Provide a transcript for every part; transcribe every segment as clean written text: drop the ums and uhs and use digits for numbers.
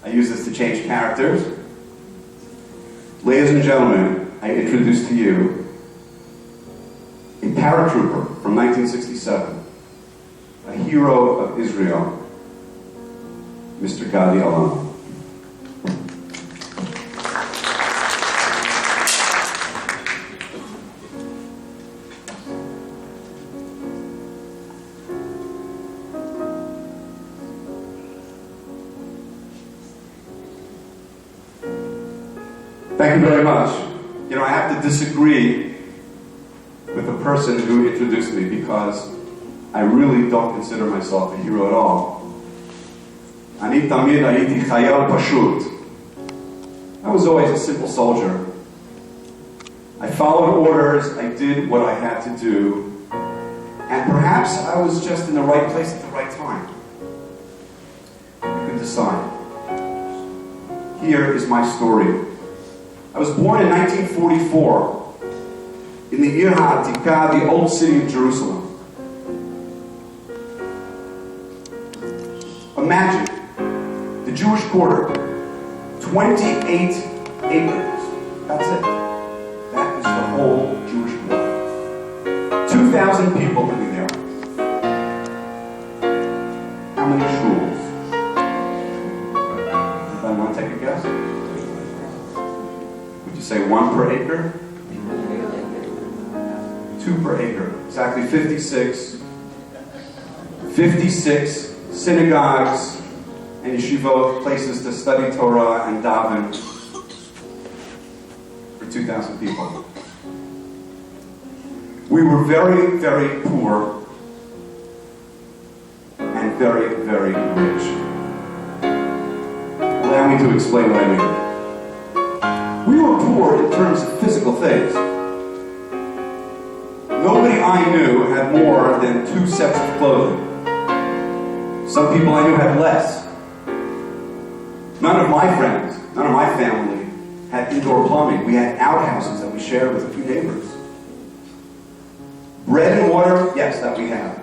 I use this to change characters. Ladies and gentlemen, I introduce to you a paratrooper from 1967, a hero of Israel, Mr. Gadi Alam. Thank you very much. You know, I have to disagree with the person who introduced me because I really don't consider myself a hero at all. אני תמיד הייתי חייל פשוט. I was always a simple soldier. I followed orders, I did what I had to do, and perhaps I was just in the right place at the right time. You can decide. Here is my story. I was born in 1944 in the Ir HaAtikah, the old city of Jerusalem. Imagine the Jewish quarter, 28 acres. That's it. That is the whole Jewish quarter. 2,000 people living there. How many shuls? Anybody want to take a guess? Say 1 per acre? 2 per acre. Exactly 56. 56 synagogues and yeshivot, places to study Torah and daven for 2,000 people. We were very, very poor and very, very rich. Allow me to explain what I mean. We were poor in terms of physical things. Nobody I knew had more than 2 sets of clothing. Some people I knew had less. None of my friends, none of my family had indoor plumbing. We had outhouses that we shared with a few neighbors. Bread and water, yes, that we had.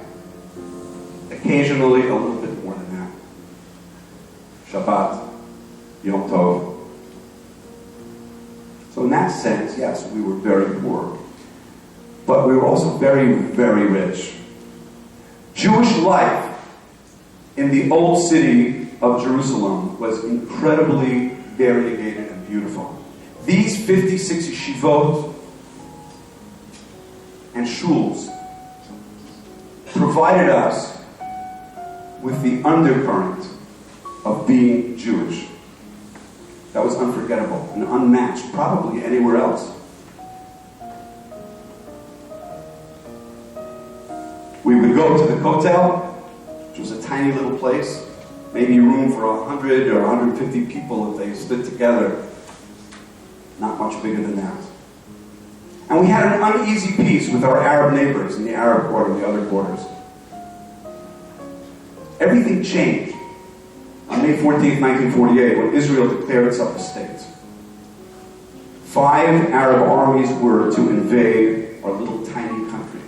Occasionally a little bit more than that. Shabbat, Yom Tov. So in that sense, yes, we were very poor. But we were also very, very rich. Jewish life in the old city of Jerusalem was incredibly variegated and beautiful. These 56 yeshivot and shuls provided us with the undercurrent of being Jewish. That was unforgettable and unmatched, probably anywhere else. We would go to the Kotel, which was a tiny little place, maybe room for 100 or 150 people if they stood together. Not much bigger than that. And we had an uneasy peace with our Arab neighbors in the Arab quarter and the other quarters. Everything changed on May 14th, 1948, when Israel declared itself a state. 5 Arab armies were to invade our little tiny country.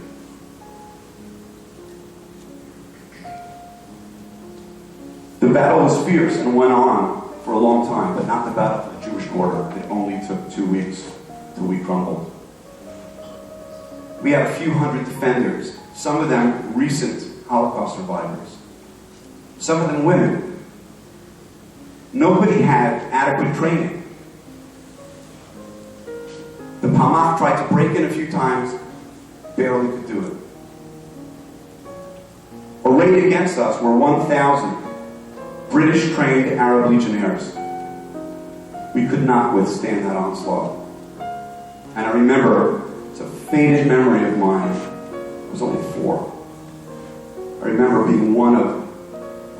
The battle was fierce and went on for a long time, but not the battle for the Jewish quarter. It only took 2 weeks till we crumbled. We had a few hundred defenders, some of them recent Holocaust survivors, some of them women. Nobody had adequate training. The Palmach tried to break in a few times, barely could do it. Arrayed against us were 1,000 British-trained Arab legionnaires. We could not withstand that onslaught. And I remember, it's a faded memory of mine, I was only 4. I remember being one of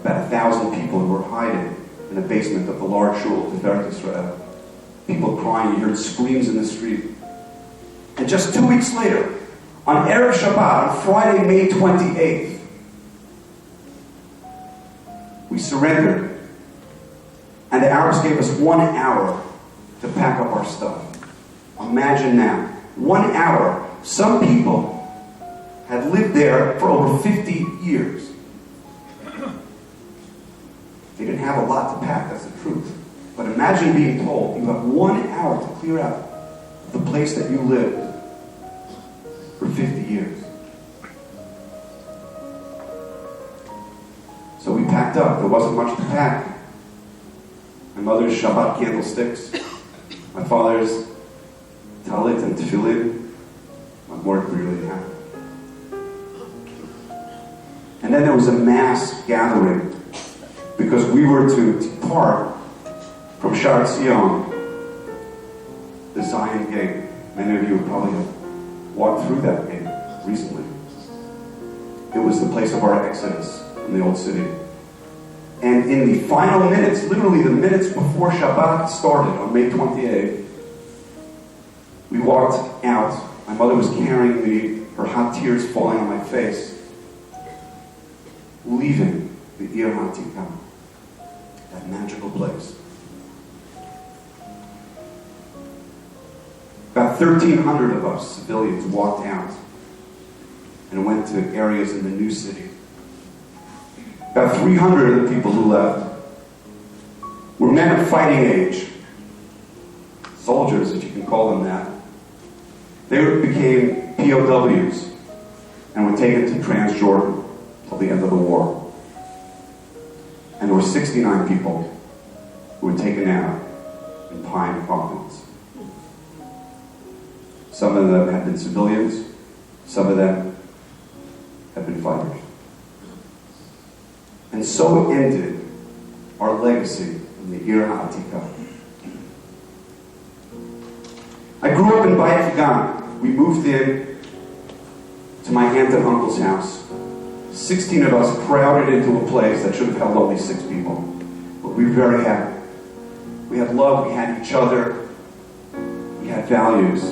about 1,000 people who were hiding in the basement of the large shul, Tiferet Israel. People crying, you heard screams in the street. And just 2 weeks later, on Erev Shabbat, on Friday, May 28th, we surrendered. And the Arabs gave us 1 hour to pack up our stuff. Imagine now, 1 hour. Some people had lived there for over 50 years. They didn't have a lot to pack, that's the truth. But imagine being told you have 1 hour to clear out the place that you lived for 50 years. So we packed up. There wasn't much to pack. My mother's Shabbat candlesticks, my father's talit and tefillin. What more do we really have? And then there was a mass gathering because we were to depart from Shar Tzion, the Zion Gate. Many of you probably have walked through that gate recently. It was the place of our exodus from the old city. And in the final minutes, literally the minutes before Shabbat started on May 28th, we walked out. My mother was carrying me, her hot tears falling on my face, leaving the Ir HaTikah, that magical place. About 1,300 of us, civilians, walked out and went to areas in the new city. About 300 of the people who left were men of fighting age, soldiers, if you can call them that. They became POWs and were taken to Transjordan till the end of the war. And there were 69 people who were taken out in pine coffins. Some of them had been civilians, some of them had been fighters. And so ended our legacy in the Ir HaTikah. I grew up in Bayit Gan. We moved in to my aunt and uncle's house. 16 of us crowded into a place that should have held only 6 people. But we were very happy. We had love, we had each other, we had values.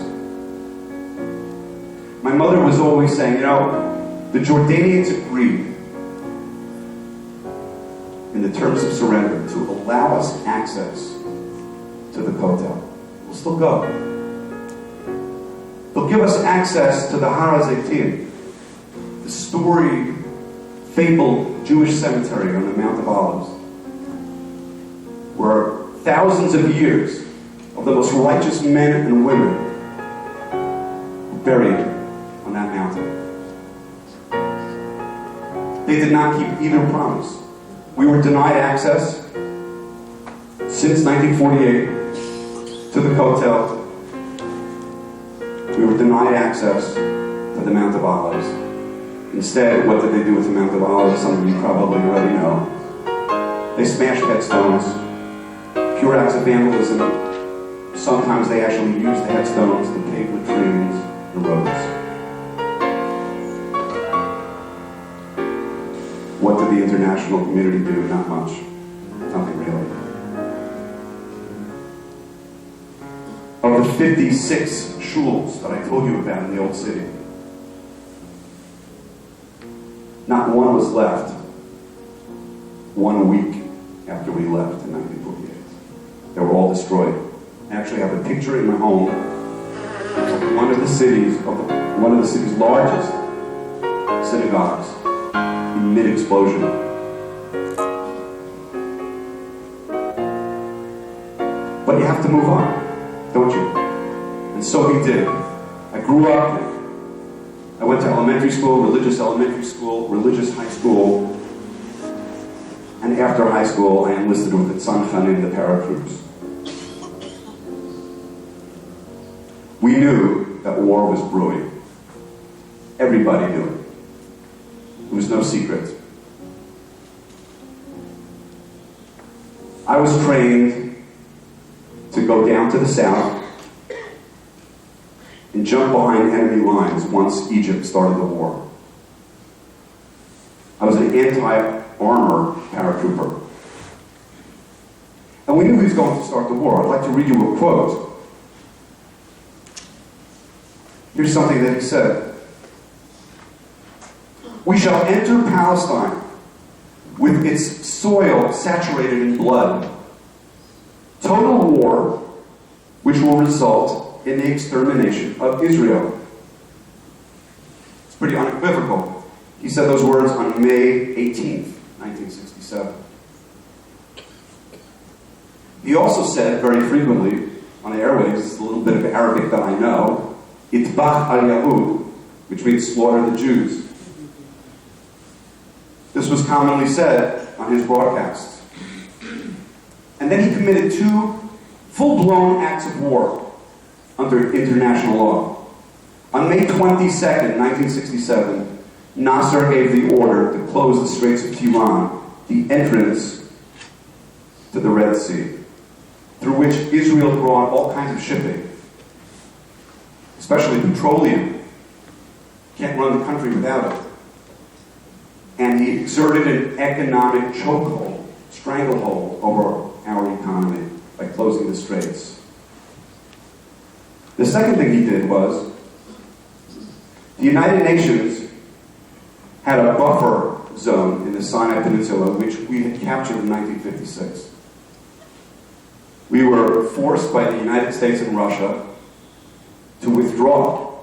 My mother was always saying, you know, the Jordanians agreed in the terms of surrender to allow us access to the Kotel. We'll still go. They'll give us access to the Har HaZeitim, the storied, fabled Jewish cemetery on the Mount of Olives, where thousands of years of the most righteous men and women were buried on that mountain. They did not keep either promise. We were denied access since 1948 to the Kotel. We were denied access to the Mount of Olives. Instead, what did they do with the Mount of Olives? Some of you probably already know. They smashed headstones, pure acts of vandalism. Sometimes they actually used the headstones to pave latrines and roads. What did the international community do? Not much. Nothing really. Of the 56 shuls that I told you about in the old city, not one was left 1 week after we left in 1948. They were all destroyed. I actually have a picture in my home of one of the city's largest synagogues in mid-explosion. But you have to move on, don't you? And so we did. I grew up, I went to elementary school, religious high school, and after high school I enlisted with the Tzanchanim, the Paratroopers. We knew that war was brewing. Everybody knew it. It was no secret. I was trained to go down to the south and jump behind enemy lines once Egypt started the war. I was an anti-armor paratrooper. And we knew he was going to start the war. I'd like to read you a quote. Here's something that he said. "We shall enter Palestine with its soil saturated in blood. Total war, which will result in the extermination of Israel." It's pretty unequivocal. He said those words on May 18th, 1967. He also said very frequently on the airwaves, a little bit of Arabic that I know, Itbach al-Yahud, which means slaughter the Jews. This was commonly said on his broadcasts. And then he committed 2 full-blown acts of war under international law. On May 22nd, 1967, Nasser gave the order to close the Straits of Tiran, the entrance to the Red Sea, through which Israel brought all kinds of shipping, especially petroleum. Can't run the country without it. And he exerted an economic chokehold, stranglehold over our economy by closing the straits. The second thing he did was, the United Nations had a buffer zone in the Sinai Peninsula, which we had captured in 1956. We were forced by the United States and Russia to withdraw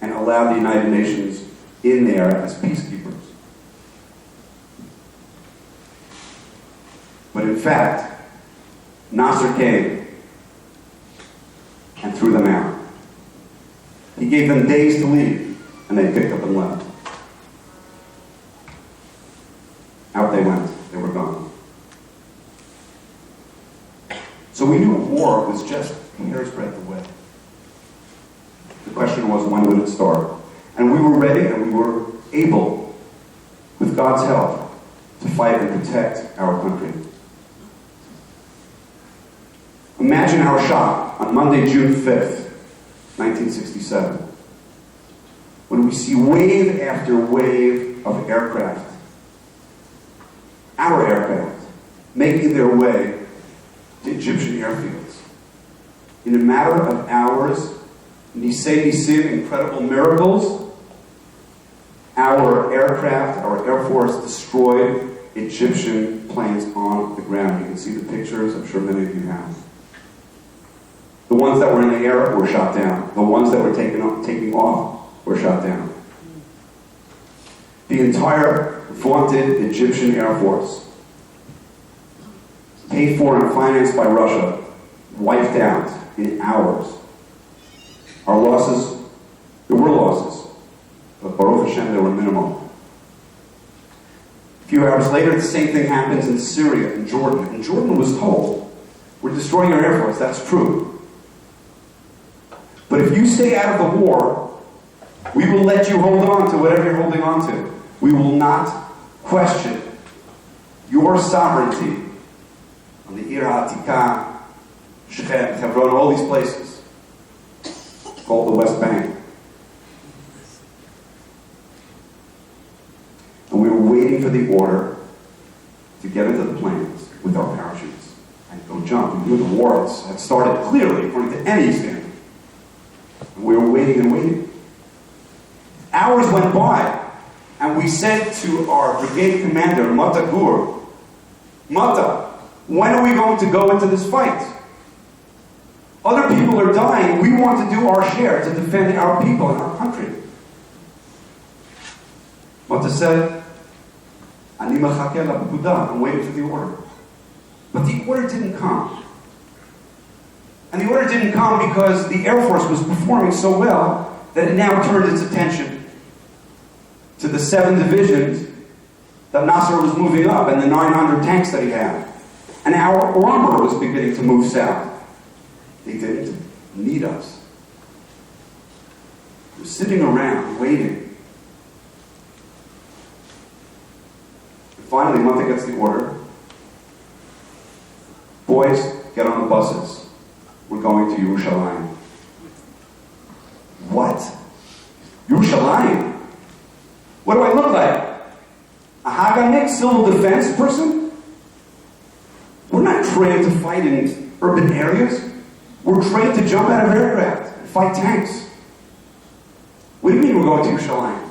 and allow the United Nations in there as peacekeepers. But in fact, Nasser came and threw them out. He gave them days to leave, and they picked up and left. Out they went. They were gone. So we knew war was just a hair's breadth away. The question was, when would it start? And we were ready and we were able, with God's help, to fight and protect our country. Imagine our shock on Monday, June 5th, 1967, when we see wave after wave of aircraft, our aircraft, making their way to Egyptian airfields. In a matter of hours, Nisei Nisim, incredible miracles, our aircraft, our Air Force destroyed Egyptian planes on the ground. You can see the pictures, I'm sure many of you have. The ones that were in the air were shot down. The ones that were taking off were shot down. The entire vaunted Egyptian Air Force, paid for and financed by Russia, wiped out in hours. Our losses, there were losses, but Baruch Hashem, they were minimal. A few hours later, the same thing happens in Syria and Jordan. And Jordan was told, we're destroying your Air Force. That's true. But if you stay out of the war, we will let you hold on to whatever you're holding on to. We will not question your sovereignty on the Ir HaAtikah, Shechem, Hebron, all these places called the West Bank. And we were waiting for the order to get into the planes with our parachutes and go jump. We knew the war had started clearly, according to any standard. And we were waiting and waiting. Hours went by, and we said to our brigade commander, Mata Gur, Mata, when are we going to go into this fight? Other people are dying. We want to do our share to defend our people and our country. Mata said, Ani mechake lapkuda, I'm waiting for the order. But the order didn't come. And the order didn't come because the Air Force was performing so well that it now turned its attention to the 7 divisions that Nasser was moving up and the 900 tanks that he had. And our armor was beginning to move south. They didn't need us. We were sitting around, waiting. And finally, Mata gets the order. Boys, get on the buses. We're going to Yerushalayim. What? Yerushalayim? What do I look like? A Haganik, civil defense person? We're not trained to fight in urban areas. We're trained to jump out of aircraft and fight tanks. What do you mean we're going to Yerushalayim?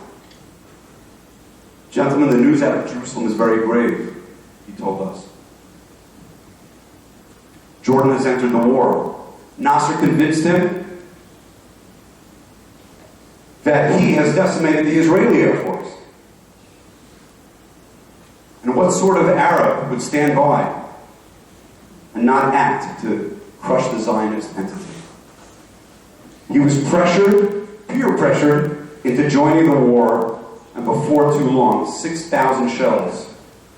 Gentlemen, the news out of Jerusalem is very grave, he told us. Jordan has entered the war. Nasser convinced him that he has decimated the Israeli Air Force. And what sort of Arab would stand by and not act to crush the Zionist entity. He was peer pressured, into joining the war, and before too long, 6,000 shells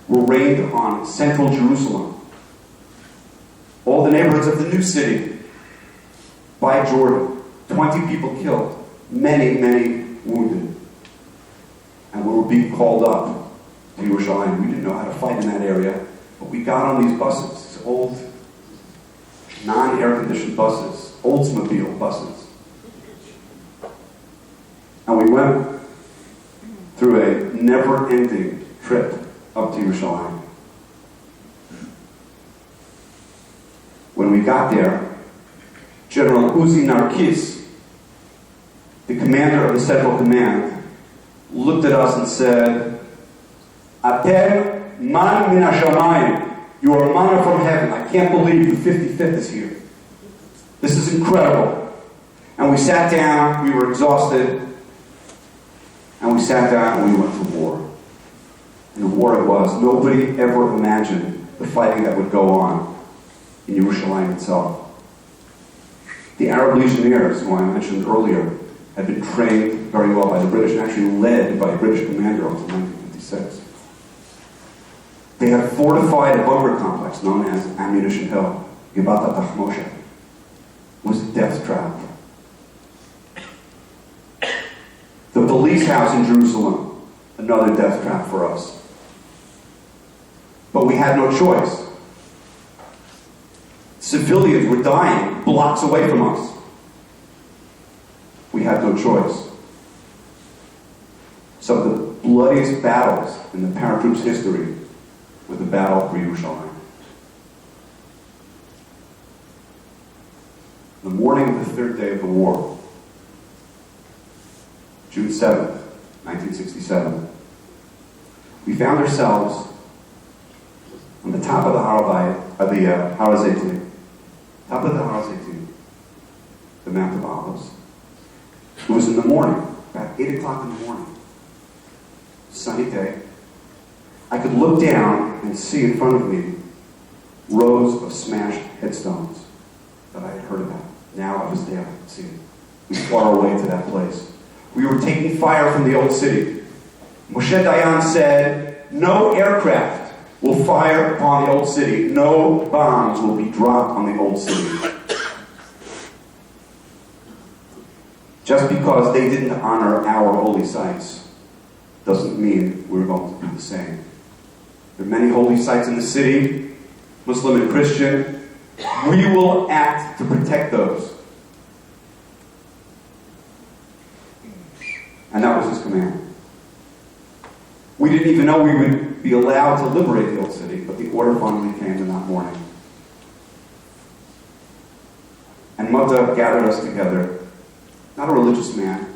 were rained on central Jerusalem, all the neighborhoods of the new city, by Jordan. 20 people killed, many, many wounded. And we were being called up to Yerushalayim. We didn't know how to fight in that area, but we got on these buses, these old, non-air-conditioned buses, Oldsmobile buses. And we went through a never-ending trip up to Yerushalayim. When we got there, General Uzi Narkis, the commander of the Central Command, looked at us and said, "Atem man min hashamayim." You are manna from heaven. I can't believe the 55th is here. This is incredible. And we sat down, we were exhausted, and we sat down and we went to war. And the war it was. Nobody ever imagined the fighting that would go on in Yerushalayim itself. The Arab Legionnaires, who I mentioned earlier, had been trained very well by the British and actually led by a British commander until 1956. They had fortified a bunker complex known as Ammunition Hill, Givat HaTachmoshet. It was a death trap. The police house in Jerusalem, another death trap for us. But we had no choice. Civilians were dying blocks away from us. We had no choice. So the bloodiest battles in the paratroop's history were the battle for Yerushalayim. The morning of the third day of the war, June 7th, 1967, we found ourselves on the top of the Har HaZeitim, top of the Har HaZeitim, the Mount of Olives. It was in the morning, about 8 o'clock in the morning. Sunny day. I could look down and see in front of me rows of smashed headstones that I had heard about. Now I was there, I could see it. We fought our way to that place. We were taking fire from the old city. Moshe Dayan said, no aircraft will fire upon the old city. No bombs will be dropped on the old city. Just because they didn't honor our holy sites doesn't mean we're going to do the same. There are many holy sites in the city, Muslim and Christian. We will act to protect those. And that was his command. We didn't even know we would be allowed to liberate the old city, but the order finally came in that morning. And Mata gathered us together, not a religious man,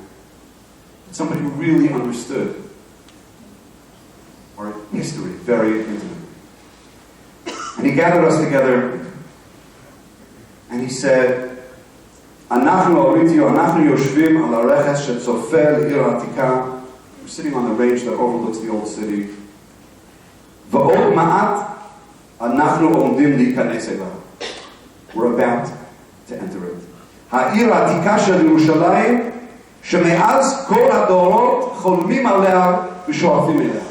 but somebody who really understood our history very intimately. And he gathered us together and he said, we're sitting on the range that overlooks the old city. We're about to enter it. העיר העתיקה של ירושלים, שמאז כל הדורות חולמים עליה ושואפים אליה.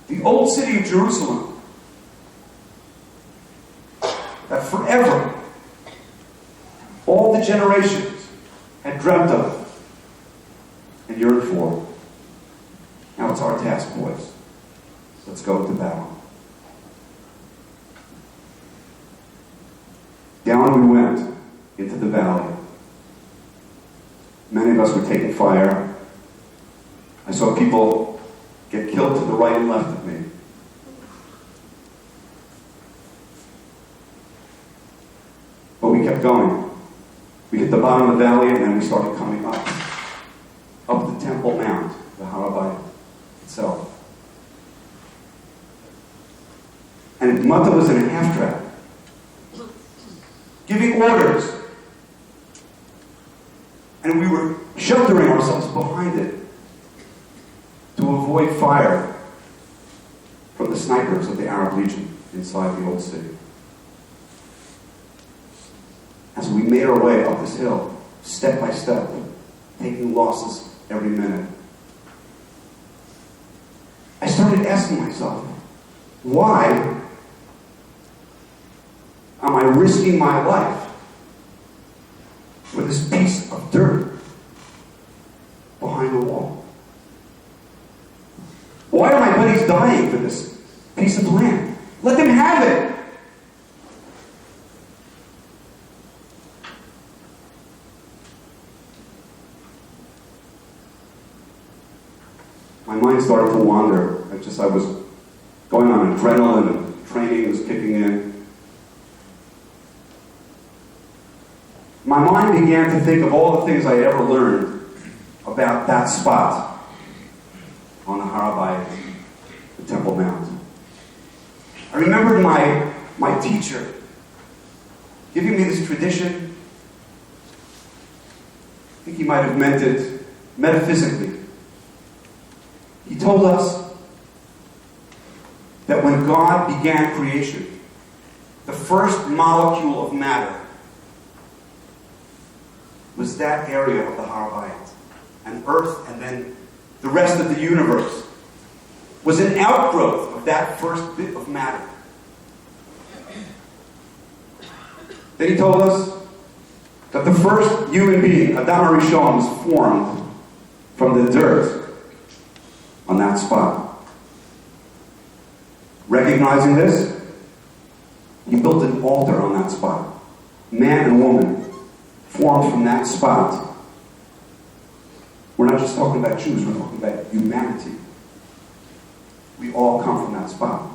The old city of Jerusalem, that forever all the generations had dreamt of and yearned for. Now it's our task, boys. Let's go to battle. Down we went into the valley. Many of us were taking fire. I saw people get killed to the right and left of me. But we kept going. We hit the bottom of the valley and then we started coming up the Temple Mount, the Har HaBayit itself. And Mata was in a half-track, giving orders. And we were sheltering ourselves behind it to avoid fire from the snipers of the Arab Legion. inside the old city. As we made our way up this hill, step by step, taking losses every minute, I started asking myself, why am I risking my life for this piece of dirt behind the wall? Why are my buddies dying for this piece of land? Let them have it. My mind started to wander. I was going on adrenaline and training was kicking in. My mind began to think of all the things I had ever learned about that spot on the Har HaBayit, the Temple Mount. I remembered my teacher giving me this tradition. I think he might have meant it metaphysically. He told us that when God began creation, the first molecule of matter was that area of the Har HaBayit. And Earth, and then the rest of the universe, was an outgrowth of that first bit of matter. Then he told us that the first human being, Adam HaRishon, was formed from the dirt on that spot. Recognizing this, he built an altar on that spot. Man and woman formed from that spot. We're not just talking about Jews, we're talking about humanity. We all come from that spot.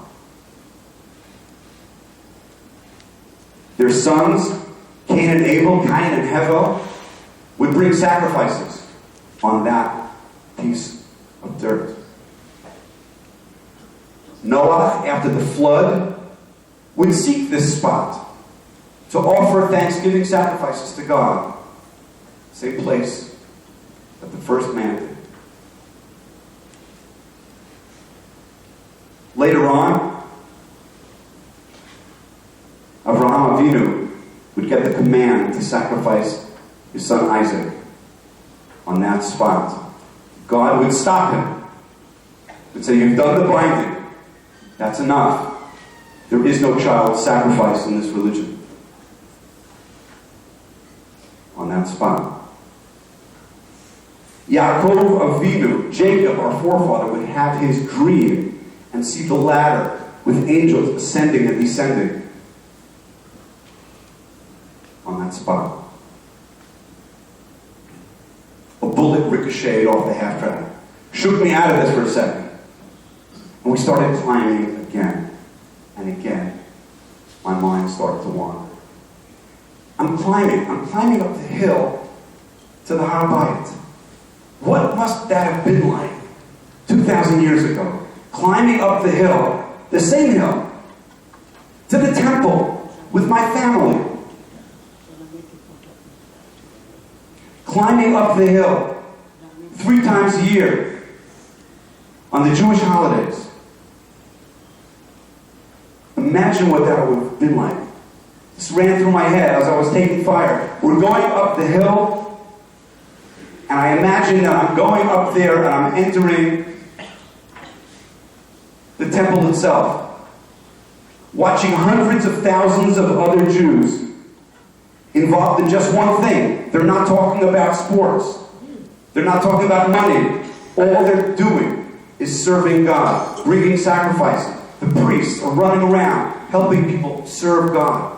Their sons, Cain and Abel, Cain and Hevel, would bring sacrifices on that piece of dirt. Noah, after the flood, would seek this spot to offer thanksgiving sacrifices to God. Same place that the first man did. Later on, Abraham Avinu would get the command to sacrifice his son Isaac on that spot. God would stop him and say, "You've done the blinding. That's enough. There is no child sacrifice in this religion." On that spot. Yaakov Avinu, Jacob, our forefather, would have his dream and see the ladder with angels ascending and descending on that spot. A bullet ricocheted off the half-track. Shook me out of this for a second. And we started climbing again and again. My mind started to wander. I'm climbing up the hill to the Har HaBayit. What must that have been like 2,000 years ago? Climbing up the hill, the same hill, to the temple with my family. Climbing up the hill 3 times a year on the Jewish holidays. Imagine what that would have been like. This ran through my head as I was taking fire. We're going up the hill, and I imagine that I'm going up there and I'm entering the temple itself, watching hundreds of thousands of other Jews involved in just one thing. They're not talking about sports. They're not talking about money. All they're doing is serving God, bringing sacrifices. The priests are running around, helping people serve God.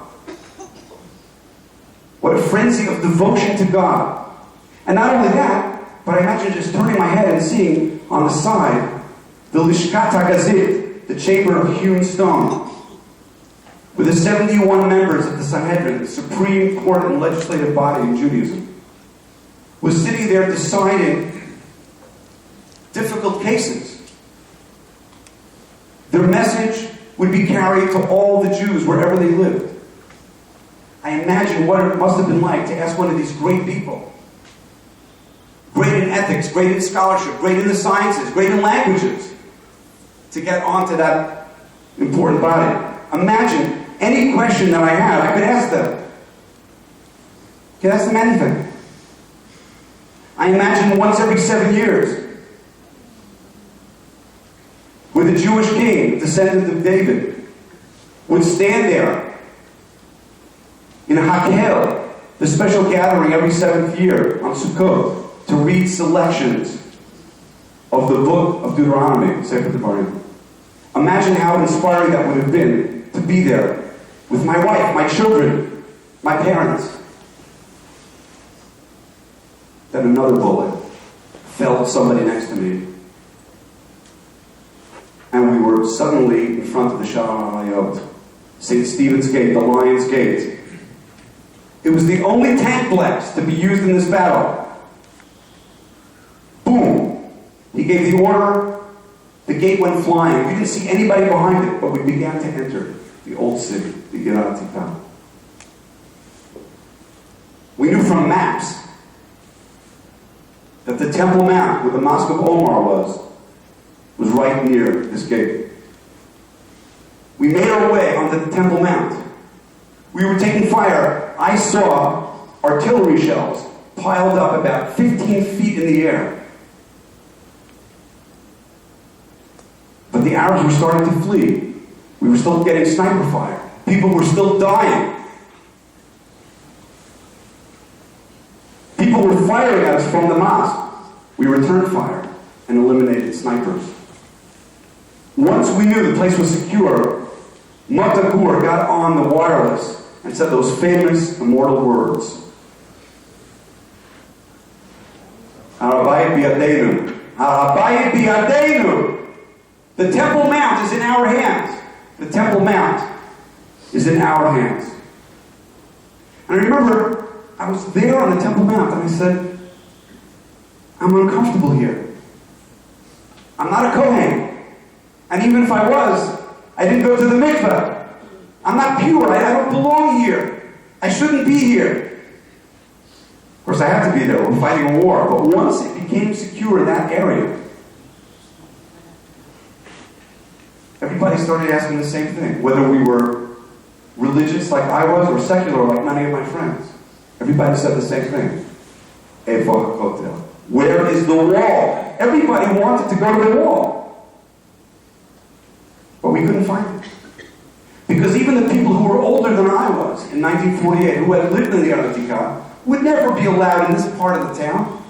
What a frenzy of devotion to God. And not only that, but I imagine just turning my head and seeing on the side the Lishkat HaGazit, the chamber of hewn stone, with the 71 members of the Sanhedrin, the supreme court and legislative body in Judaism, was sitting there deciding difficult cases. Their message would be carried to all the Jews wherever they lived. I imagine what it must have been like to ask one of these great people, great in ethics, great in scholarship, great in the sciences, great in languages, to get onto that important body. imagine any question that I had, I could ask them. I could ask them anything. I imagine once every 7 years, with a Jewish king, descendant of David, would stand there in a Hakel, the special gathering every 7th year on Sukkot, to read selections of the book of Deuteronomy, Sefer Devarim. Imagine how inspiring that would have been to be there with my wife, my children, my parents. Then another bullet felled somebody next to me. And we were suddenly in front of the Shalom Alayot, St. Stephen's Gate, the Lion's Gate. It was the only tankplex to be used in this battle. Boom! He gave the order. The gate went flying. We didn't see anybody behind it, but we began to enter the old city, the Yeratikah. We knew from maps that the Temple Mount, where the Mosque of Omar was right near this gate. We made our way onto the Temple Mount. We were taking fire. I saw artillery shells piled up about 15 feet in the air. But the Arabs were starting to flee. We were still getting sniper fire. People were still dying. People were firing at us from the mosque. We returned fire and eliminated snipers. Once we knew the place was secure, Matagur got on the wireless and said those famous immortal words. Harabayit biyadenu. Harabayit biyadenu. The Temple Mount is in our hands. The Temple Mount is in our hands. And I remember I was there on the Temple Mount and I said, I'm uncomfortable here. I'm not a Kohen. And even if I was, I didn't go to the mikveh. I'm not pure. I don't belong here. I shouldn't be here. Of course, I had to be there. We're fighting a war. But once it became secure in that area, everybody started asking the same thing, whether we were religious like I was or secular like many of my friends. Everybody said the same thing. Evo HaKotel. Where is the wall? Everybody wanted to go to the wall. But we couldn't find it. Because even the people who were older than I was in 1948, who had lived in the Yeratikah, would never be allowed in this part of the town.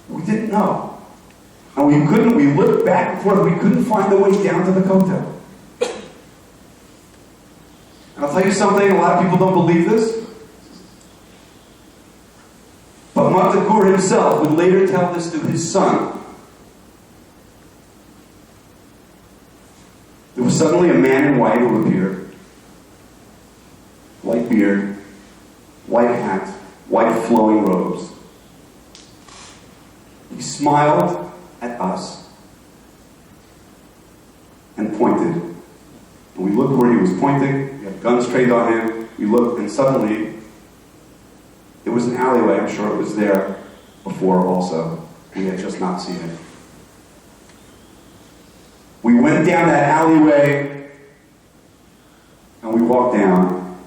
We didn't know. And we looked back and forth, we couldn't find the way down to the Kotel. And I'll tell you something, a lot of people don't believe this. But Matagur himself would later tell this to his son. There was suddenly a man in white who appeared. White beard, white hat, white flowing robes. He smiled at us and pointed. And we looked where he was pointing. We had guns trained on him. We looked, and suddenly it was an alleyway. I'm sure it was there before also. We had just not seen it. We went down that alleyway and we walked down,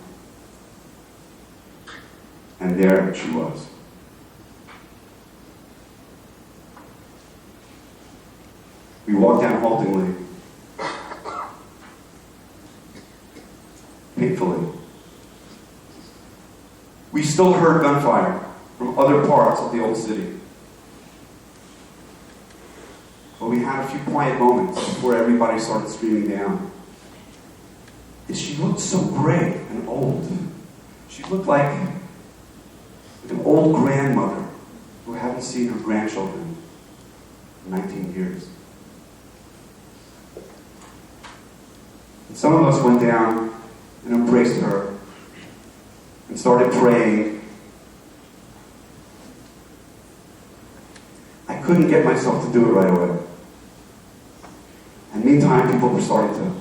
and there she was. We walked down haltingly, painfully. We still heard gunfire from other parts of the old city. But we had a few quiet moments before everybody started screaming down. She looked so gray and old. She looked like an old grandmother who hadn't seen her grandchildren in 19 years. And some of us went down and embraced her and started praying. I couldn't get myself to do it right away. And meantime, people were starting to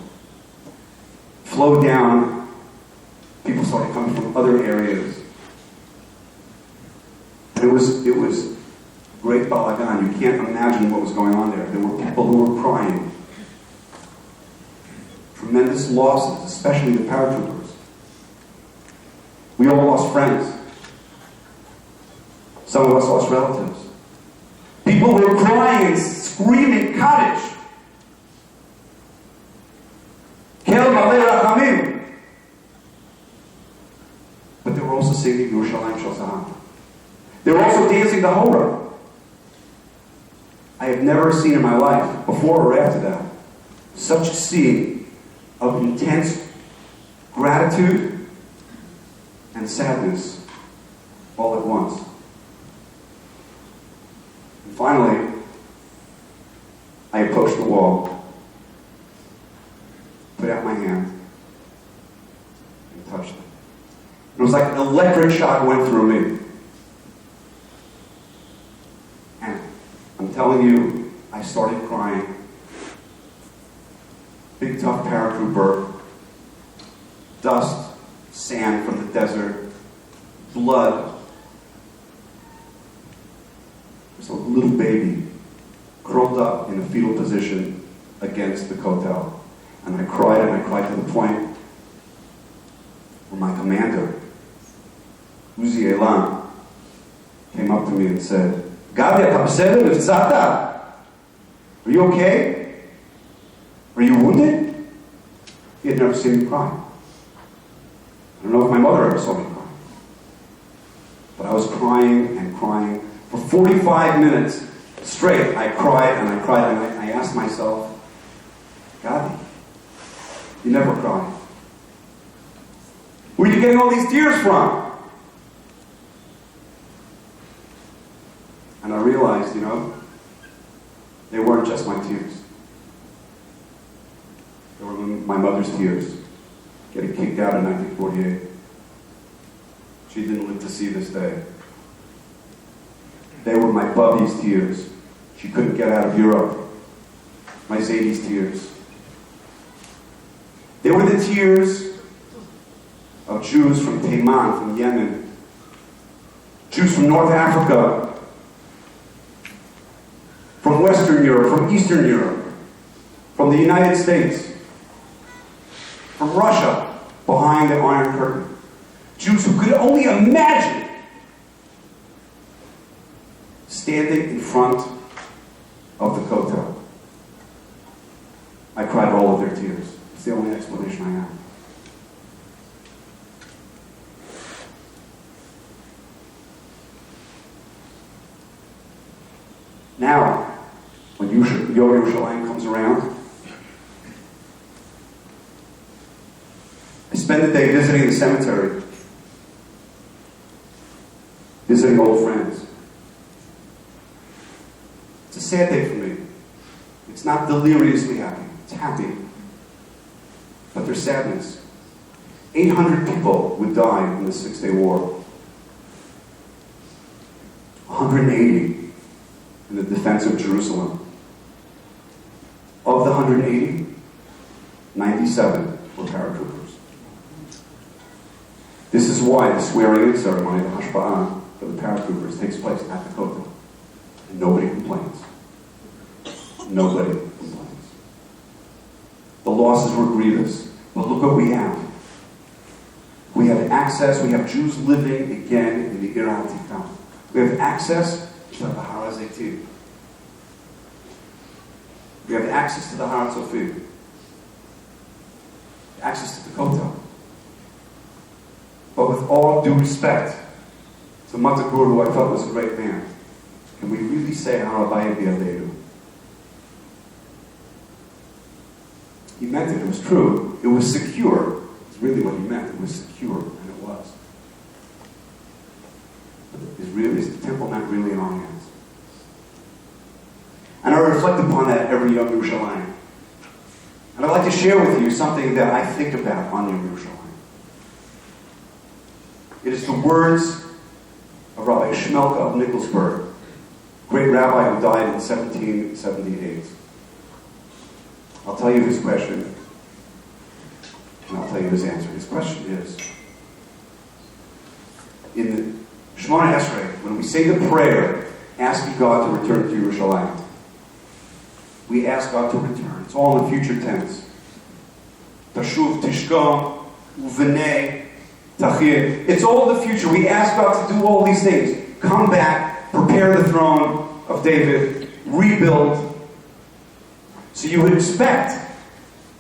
flow down. People started coming from other areas. And it was great balagan. You can't imagine what was going on there. There were people who were crying from tremendous losses, especially the paratroopers. We all lost friends. Some of us lost relatives. People were crying and screaming, Kaddish. Kel Malei Rachamim. But they were also singing Yerushalayim Shel Zahav. They were also dancing the Hora. I have never seen in my life, before or after that, such a scene of intense gratitude and sadness all at once. And finally, I approached the wall, put out my hand, and touched it. It was like an electric shock went through me. And I'm telling you, I started crying. Big tough paratrooper, dust, sand from the desert, blood. There's a little baby curled up in a fetal position against the kotel. And I cried to the point where my commander, Uzi Elam, came up to me and said, Gadi, are you okay? Are you wounded? He had never seen me cry. I don't know if my mother ever saw me cry. But I was crying and crying. For 45 minutes straight, I cried and I cried, and I asked myself, Gadi, you never cry. Where are you getting all these tears from? And I realized, they weren't just my tears. They were my mother's tears, getting kicked out in 1948. She didn't live to see this day. They were my Bubby's tears. She couldn't get out of Europe. My Zadie's tears. They were the tears of Jews from Taiman, from Yemen, Jews from North Africa, from Western Europe, from Eastern Europe, from the United States, from Russia, behind the Iron Curtain. Jews who could only imagine standing in front of the kotel. I cried all of their tears. It's the only explanation I have. Now, when Yom Yerushalayim comes around, I spend the day visiting the cemetery, visiting old friends. It's a sad day for me. It's not deliriously happy. It's happy. But there's sadness. 800 people would die in the Six-Day War. 180 in the defense of Jerusalem. Of the 180, 97 were paratroopers. This is why the swearing-in ceremony, the hashba'ah, for the paratroopers takes place at the kotel. And nobody complains. Nobody complains. The losses were grievous. But look what we have. We have access, we have Jews living again in the Ir HaTikah. We have access to the Har HaZeitim. We have access to the Har HaTzofim. Access to the kotel. But with all due respect to Matakur, who I thought was a great man, can we really say Har HaBayit B'Yadeinu? He meant it. It was true. It was secure. It's really what he meant. It was secure, and it was. Is the temple not really in our hands? And I reflect upon that every Yom Yerushalayim. And I'd like to share with you something that I think about on Yom Yerushalayim. It is the words of Rabbi Shmelka of Nicholsburg, great rabbi who died in 1778. I'll tell you his question, and I'll tell you his answer. His question is, in the Shemona Esrei, when we say the prayer, asking God to return to Yerushalayim, we ask God to return. It's all in future tense. Tashuv Tishka, Uvene, Tachir. It's all the future. We ask God to do all these things. Come back, prepare the throne of David, rebuild. So you would expect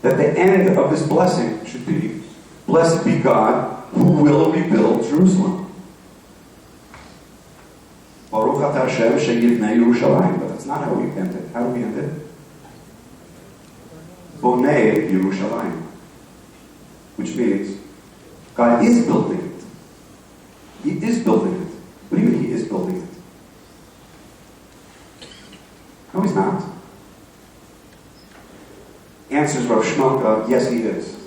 that the end of this blessing should be, blessed be God who will rebuild Jerusalem. Baruch atah Hashem sheyivnei Yerushalayim. But that's not how we end it. How do we end it? Bonei Yerushalayim. Which means God is building it. He is building it. What do you mean He is building it? No, He's not. Answers Rav Shmoka, yes, He is.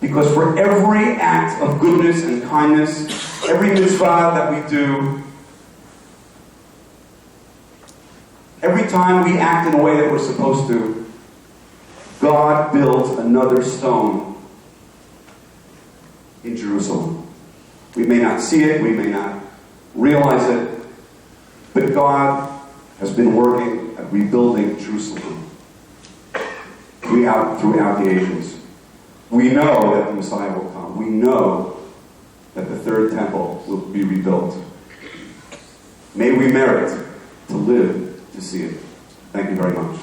Because for every act of goodness and kindness, every mitzvah that we do, every time we act in a way that we're supposed to, God builds another stone in Jerusalem. We may not see it, we may not realize it, but God has been working at rebuilding Jerusalem throughout the ages. We know that the Messiah will come. We know that the third temple will be rebuilt. May we merit to live to see it. Thank you very much.